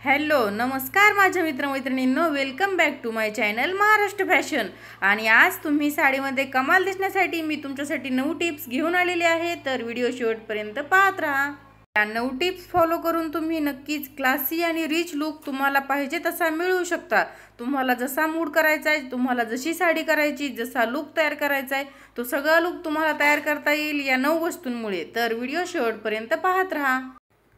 Hello नमस्कार माझ्या मित्रमैत्रिणींनो, welcome back to my channel Maharashtra fashion. आणि आज तुम्ही साडीमध्ये कमाल दिसण्यासाठी मी तुमच्यासाठी 9 टिप्स घेऊन आलेले आहे, तर व्हिडिओ शेवटपर्यंत पाहत राहा। या 9 टिप्स फॉलो करून तुम्ही नक्कीच क्लासी आणि रिच लुक तुम्हाला पाहिजे तसा मिळवू शकता। तुम्हाला जसा मूड करायचा आहे, तुम्हाला जशी साडी करायची, जसा लुक तयार करायचा आहे, तो सगळा लुक तुम्हाला तयार करता येईल या 9 वस्तूंमुळे। तर व्हिडिओ शेवटपर्यंत पाहत राहा।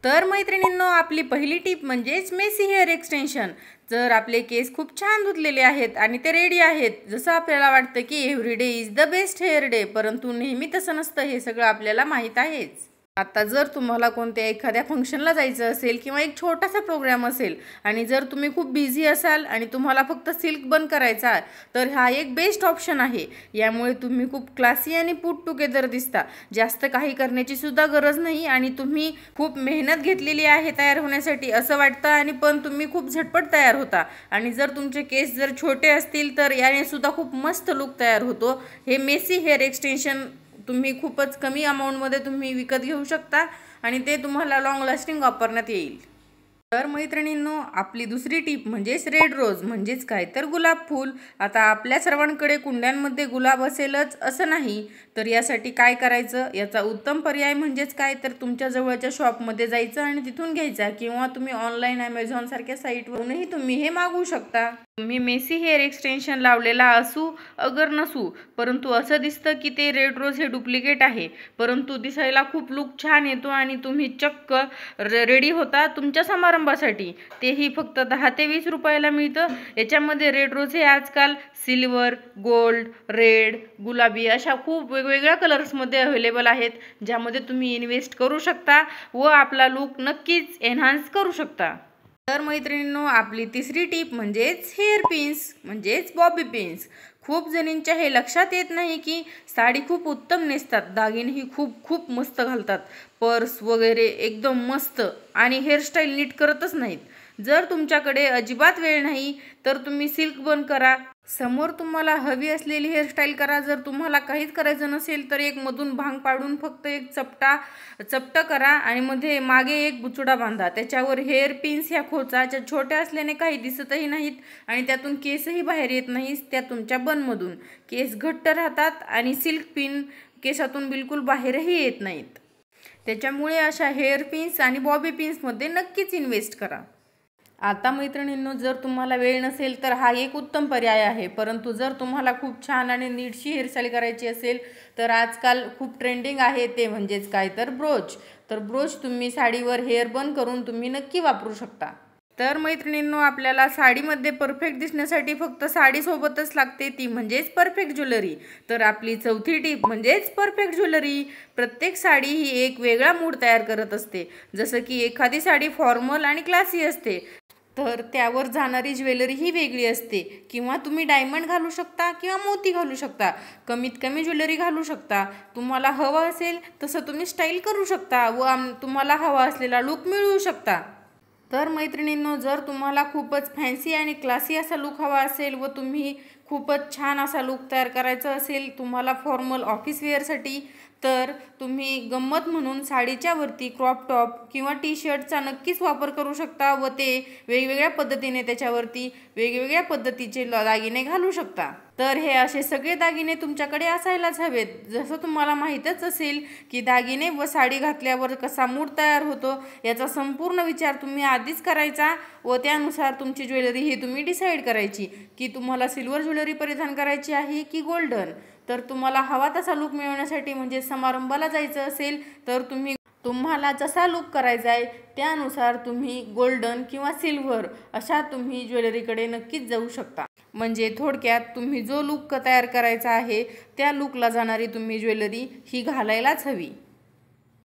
तर मैत्रिणींनो, आपली पहिली टिप म्हणजेच मेसी हेअर एक्सटेन्शन। जर आपले केस खूप छान धुतलेले आहेत आणि ते रेडी आहेत, जसं आपल्याला वाटतं की everyday is the best hair day, परंतु नेहमी तसं नसतं, हे सगळं आपल्याला माहीत आहेच। आता जर तुम्हाला कोणत्या एखाद्या फंक्शनला जायचं असेल किंवा एक छोटासा प्रोग्राम असेल आणि जर तुम्ही खूप बिझी असाल आणि तुम्हाला फक्त सिल्क बन करायचा आहे, तर हा एक बेस्ट ऑप्शन आहे। यामुळे तुम्ही खूप क्लासी आणि पुट टुगेदर दिसता। जास्त काही करण्याची सुद्धा गरज नाही आणि तुम्ही खूप मेहनत घेतलेली आहे तयार होण्यासाठी असं वाटतं, आणि पण तुम्ही खूप झटपट तयार होता। आणि जर तुमचे केस जर छोटे असतील तर याने सुद्धा खूप मस्त लुक तयार होतो। हे मेसी हेअर एक्सटेन्शन तुम्ही खूपच कमी अमाऊंटमध्ये तुम्ही विकत घेऊ शकता आणि ते तुम्हाला लॉंग लास्टिंग वापरण्यात येईल। तर मैत्रिणींनो, आपली दुसरी टिप म्हणजेच रेड रोज म्हणजेच काय तर गुलाब फूल। आता आपल्या सर्वांकडे कुंड्यांमध्ये गुलाब असेलच असं नाही, तर यासाठी काय करायचं, याचा उत्तम पर्याय म्हणजेच काय तर तुमच्या जवळच्या शॉपमध्ये जायचं आणि तिथून घ्यायचा, किंवा तुम्ही ऑनलाईन अमेझॉन सारख्या साईटवरूनही तुम्ही हे मागवू शकता। तुम्ही मेसी हेअर एक्सटेन्शन लावलेला असू अगर नसू, परंतु असं दिसतं की ते रेड रोज हे डुप्लिकेट आहे, परंतु दिसायला खूप लुक छान येतो आणि तुम्ही चक्क रेडी होता तुमच्या समारंभासाठी। तेही फक्त 10 ते 20 रुपयाला मिळतं। याच्यामध्ये रेड रोज हे आजकाल सिल्वर, गोल्ड, रेड, गुलाबी अशा खूप वेगवेगळ्या कलर्समध्ये अवेलेबल आहेत, ज्यामध्ये तुम्ही इन्व्हेस्ट करू शकता व आपला लुक नक्कीच एनहान्स करू शकता। तर मैत्रिणींनो, आपली तिसरी टिप म्हणजेच हेअर पिन्स म्हणजेच बॉबी पिन्स। खूप जणींच्या हे लक्षात येत नाही की साडी खूप उत्तम नेसतात, दागिनेही खूप खूप मस्त घालतात, पर्स वगैरे एकदम मस्त, आणि हेअरस्टाईल नीट करतच नाहीत। जर तुमच्याकडे अजिबात वेळ नाही तर तुम्ही सिल्क बन करा, समोर तुम्हाला हवी असलेली हेअरस्टाईल करा। जर तुम्हाला काहीच करायचं नसेल तर एक मधून भांग पाडून फक्त एक चपटा करा आणि मध्ये मागे एक बुचडा बांधा, त्याच्यावर हेअर पिन्स ह्या खोचाच्या छोट्या असल्याने काही दिसतही नाहीत आणि त्यातून केसही बाहेर येत नाहीत। त्या तुमच्या बनमधून केस घट्ट राहतात आणि सिल्क पिन केसातून बिलकुल बाहेरही येत नाहीत। त्याच्यामुळे अशा हेअर पिन्स आणि बॉबी पिन्समध्ये नक्कीच इन्व्हेस्ट करा। आता मैत्रिणींनो, जर तुम्हाला वेळ नसेल तर हा एक उत्तम पर्याय आहे, परंतु जर तुम्हाला खूप छान आणि नीटशी हेअरस्टाईल करायची असेल तर आजकाल खूप ट्रेंडिंग आहे ते म्हणजेच काय तर ब्रोच। तर ब्रोच तुम्ही साडीवर हेअर बन करून तुम्ही नक्की वापरू शकता। तर मैत्रिणींनो, आपल्याला साडीमध्ये परफेक्ट दिसण्यासाठी फक्त साडीसोबतच लागते ती म्हणजेच परफेक्ट ज्वेलरी। तर आपली चौथी टिप म्हणजेच परफेक्ट ज्वेलरी। प्रत्येक साडी ही एक वेगळा मूड तयार करत असते। जसं की एखादी साडी फॉर्मल आणि क्लासी असते, तर त्यावर जाणारी ज्वेलरी ही वेगळी असते, किंवा तुम्ही डायमंड घालू शकता किंवा मोती घालू शकता, कमीत कमी ज्वेलरी घालू शकता। तुम्हाला हवं असेल तसं तुम्ही स्टाईल करू शकता व तुम्हाला हवा असलेला लुक मिळवू शकता। तर मैत्रिणींनो, जर तुम्हाला खूपच फॅन्सी आणि क्लासी असा लुक हवा असेल व तुम्ही खूपच छान असा लुक तयार करायचा असेल तुम्हाला फॉर्मल ऑफिस वेअरसाठी, तर तुम्ही गंमत म्हणून साडीच्या वरती क्रॉप टॉप किंवा टी शर्टचा नक्कीच वापर करू शकता व ते वेगवेगळ्या पद्धतीने त्याच्यावरती वेगवेगळ्या पद्धतीचे दागिने घालू शकता। तर हे असे सगळे दागिने तुमच्याकडे असायलाच हवेत। जसं तुम्हाला माहीतच असेल की दागिने व साडी घातल्यावर कसा मूड तयार होतो, याचा संपूर्ण विचार तुम्ही आधीच करायचा व त्यानुसार तुमची ज्वेलरी ही तुम्ही डिसाईड करायची की तुम्हाला सिल्वर ज्वेलरी परिधान करायची आहे की गोल्डन। तर तुम्हाला हवा तसा लुक मिळवण्यासाठी म्हणजे समारंभाला जायचं असेल तर तुम्हाला जसा लुक करायचा आहे त्यानुसार तुम्ही गोल्डन किंवा सिल्वर अशा तुम्ही ज्वेलरीकडे नक्कीच जाऊ शकता। म्हणजे थोडक्यात तुम्ही जो लुक तयार करायचा आहे त्या लुकला जाणारी तुम्ही ज्वेलरी ही घालायलाच हवी।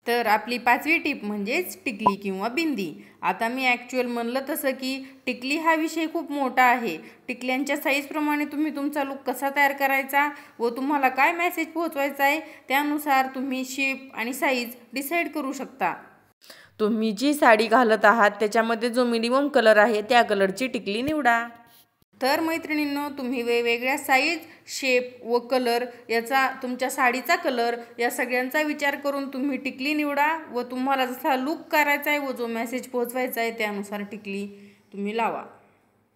तर आपली पाचवी टिप म्हणजेच टिकली किंवा बिंदी। आता मी ॲक्च्युअल म्हणलं तसं की टिकली हा विषय खूप मोठा आहे। टिकल्यांच्या साईजप्रमाणे तुम्ही तुमचा लुक कसा तयार करायचा व तुम्हाला काय मेसेज पोहोचवायचा आहे त्यानुसार तुम्ही शेप आणि साईज डिसाईड करू शकता। तुम्ही जी साडी घालत आहात त्याच्यामध्ये जो मिनिमम कलर आहे त्या कलरची टिकली निवडा। तर मैत्रिणींनो, तुम्ही वेगवेगळ्या साईज, शेप व कलर याचा, तुमच्या साडीचा कलर या सगळ्यांचा विचार करून तुम्ही टिकली निवडा व तुम्हाला जसा लुक करायचा आहे व जो मेसेज पोहोचवायचा आहे त्यानुसार टिकली तुम्ही लावा.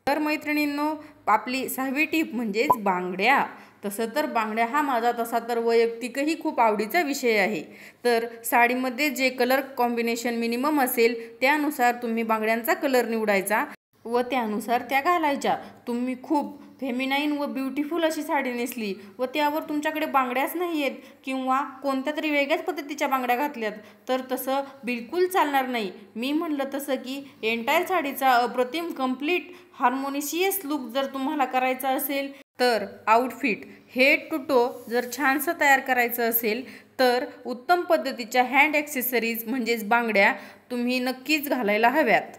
तर मैत्रिणींनो, आपली 6वी टीप म्हणजेच बांगड्या. तसं तर बांगड्या हा माझा तसा तर वैयक्तिकही खूप आवडीचा विषय आहे. तर साडीमध्ये जे कलर कॉम्बिनेशन मिनिमम असेल त्यानुसार तुम्ही बांगड्यांचा कलर निवडायचा व त्यानुसार त्या घालायच्या. तुम्ही खूप फेमिनाईन व ब्युटिफुल अशी साडी नेसली व त्यावर तुमच्याकडे बांगड्याच नाही आहेत किंवा कोणत्या तरी वेगळ्याच पद्धतीच्या बांगड्या घातल्यात तर तसं बिलकुल चालणार नाही. मी म्हणलं तसं की एंटायर साडीचा अप्रतिम कम्प्लीट हार्मोनिशियस लुक जर तुम्हाला करायचा असेल तर आउटफिट हेड टू टो जर छानसं तयार करायचं असेल तर उत्तम पद्धतीच्या हँड ॲक्सेसरीज म्हणजेच बांगड्या तुम्ही नक्कीच घालायला हव्यात.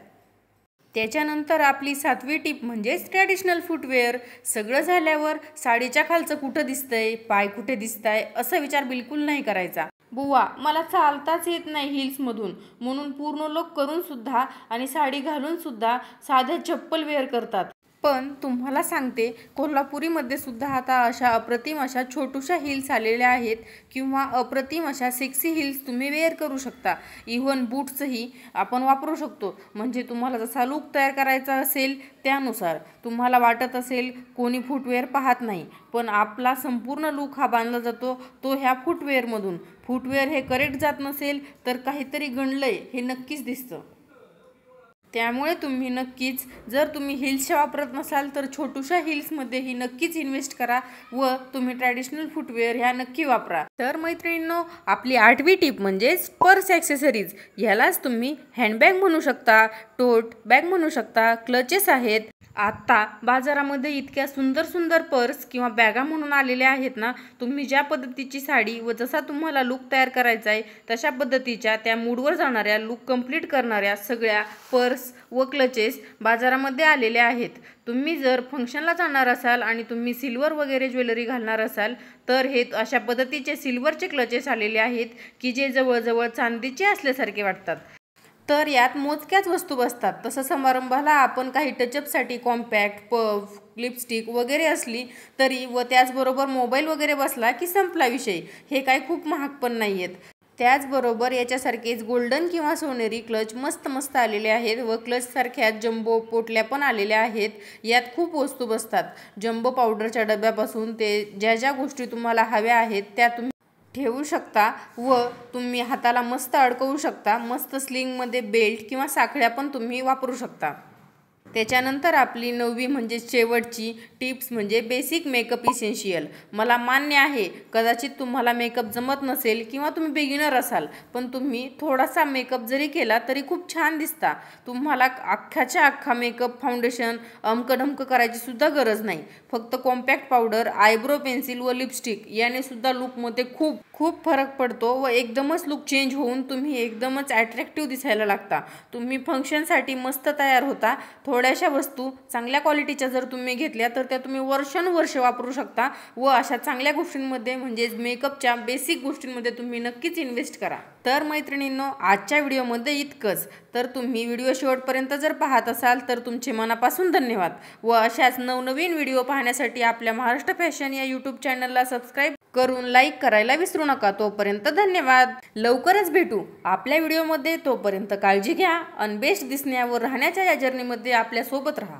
त्याच्यानंतर आपली 7वी टीप म्हणजेच ट्रॅडिशनल फुटवेअर. सगळं झाल्यावर साडीच्या खालचं कुठं दिसतंय, पाय कुठे दिसताय असा विचार बिलकुल नाही करायचा. बुवा मला चालताच येत नाही हिल्समधून म्हणून पूर्ण लोक करून सुद्धा आणि साडी घालून सुद्धा साध्या चप्पल वेअर करतात. पण तुम्हाला सांगते, कोल्हापुरीमध्ये सुद्धा आता अशा अप्रतिम अशा छोटूशा हिल्स आलेल्या आहेत किंवा अप्रतिम अशा सेक्सी हिल्स तुम्ही वेअर करू शकता. इव्हन बूट्सही आपण वापरू शकतो. म्हणजे तुम्हाला जसा लुक तयार करायचा असेल त्यानुसार. तुम्हाला वाटत असेल कोणी फुटवेअर पाहत नाही, पण आपला संपूर्ण लुक हा बांधला जातो तो ह्या फुटवेअरमधून. फुटवेअर हे करेक्ट जात नसेल तर काहीतरी गणलंय हे नक्कीच दिसतं. त्यामुळे तुम्ही नक्कीच, जर तुम्ही हिल्सच्या वापरत नसाल तर छोटूशा हिल्समध्येही नक्कीच इन्व्हेस्ट करा व तुम्ही ट्रॅडिशनल फुटवेअर ह्या नक्की वापरा. तर मैत्रिणींनो, आपली 8वी टीप म्हणजेच पर्स ॲक्सेसरीज. ह्यालाच तुम्ही हँडबॅग म्हणू शकता, टोट बॅग म्हणू शकता, क्लचेस आहेत. आत्ता बाजारामध्ये इतक्या सुंदर सुंदर पर्स किंवा बॅगा म्हणून आलेल्या आहेत ना. तुम्ही ज्या पद्धतीची साडी व जसा तुम्हाला लुक तयार करायचा आहे तशा पद्धतीच्या त्या मूडवर जाणाऱ्या, लुक कंप्लीट करणाऱ्या सगळ्या पर्स व क्लचेस बाजारामध्ये आलेल्या आहेत. तुम्ही जर फंक्शनला जाणार असाल आणि तुम्ही सिल्वर वगैरे ज्वेलरी घालणार असाल तर हे अशा पद्धतीचे सिल्वरचे क्लचेस आलेले आहेत की जे जवळजवळ चांदीचे असल्यासारखे वाटतात. तर यात मोजक्याच वस्तू बसतात. तसं समारंभाला आपण काही टचअपसाठी कॉम्पॅक्ट, पफ, लिपस्टिक वगैरे असली तरी व त्याचबरोबर मोबाईल वगैरे बसला की संपला विषय. हे काय खूप महाग पण नाही आहेत. त्याचबरोबर याच्यासारखेच गोल्डन किंवा सोनेरी क्लच मस्त मस्त आलेले आहेत व क्लचसारख्या जम्बो पोटल्या पण आलेल्या आहेत. यात खूप वस्तू बसतात. जम्बो पावडरच्या डब्यापासून ते ज्या ज्या गोष्टी तुम्हाला हव्या आहेत त्या तुम्ही ठेवू शकता व तुम्ही हाताला मस्त अडकवू शकता. मस्त स्लिंगमध्ये बेल्ट किंवा साखळ्या पण तुम्ही वापरू शकता. त्याच्यानंतर आपली 9वी म्हणजे शेवटची टिप्स म्हणजे बेसिक मेकअप इसेन्शियल. मला मान्य आहे कदाचित तुम्हाला मेकअप जमत नसेल किंवा तुम्ही बिगिनर असाल, पण तुम्ही थोडासा मेकअप जरी केला तरी खूप छान दिसता. तुम्हाला अख्खाच्या अख्खा मेकअप, फाउंडेशन अमकढमकं करायची सुद्धा गरज नाही. फक्त कॉम्पॅक्ट पावडर, आयब्रो पेन्सिल व लिपस्टिक याने सुद्धा लुकमध्ये खूप खूप फरक पडतो व एकदमच लुक चेंज होऊन तुम्ही एकदमच ॲट्रॅक्टिव्ह दिसायला लागता. तुम्ही फंक्शनसाठी मस्त तयार होता. थोड्याशा वस्तू चांगल्या क्वालिटीच्या जर तुम्ही घेतल्या तर त्या तुम्ही वर्षानुवर्ष वापरू शकता व अशा चांगल्या गोष्टींमध्ये म्हणजेच मेकअपच्या बेसिक गोष्टींमध्ये तुम्ही नक्कीच इन्व्हेस्ट करा. तर मैत्रिणींनो, आजच्या व्हिडिओमध्ये इतकंच. तर तुम्ही व्हिडिओ शेवटपर्यंत जर पाहत असाल तर तुमचे मनापासून धन्यवाद व अशाच नवनवीन व्हिडिओ पाहण्यासाठी आपल्या महाराष्ट्र फॅशन या यूट्यूब चॅनलला सबस्क्राईब करून लाईक करायला विसरू नका. तोपर्यंत धन्यवाद. लवकरच भेटू आपल्या व्हिडिओमध्ये. तोपर्यंत काळजी घ्या. अनबेस्ट दिसण्यावर राहण्याच्या या जर्नीमध्ये आपल्या सोबत राहा.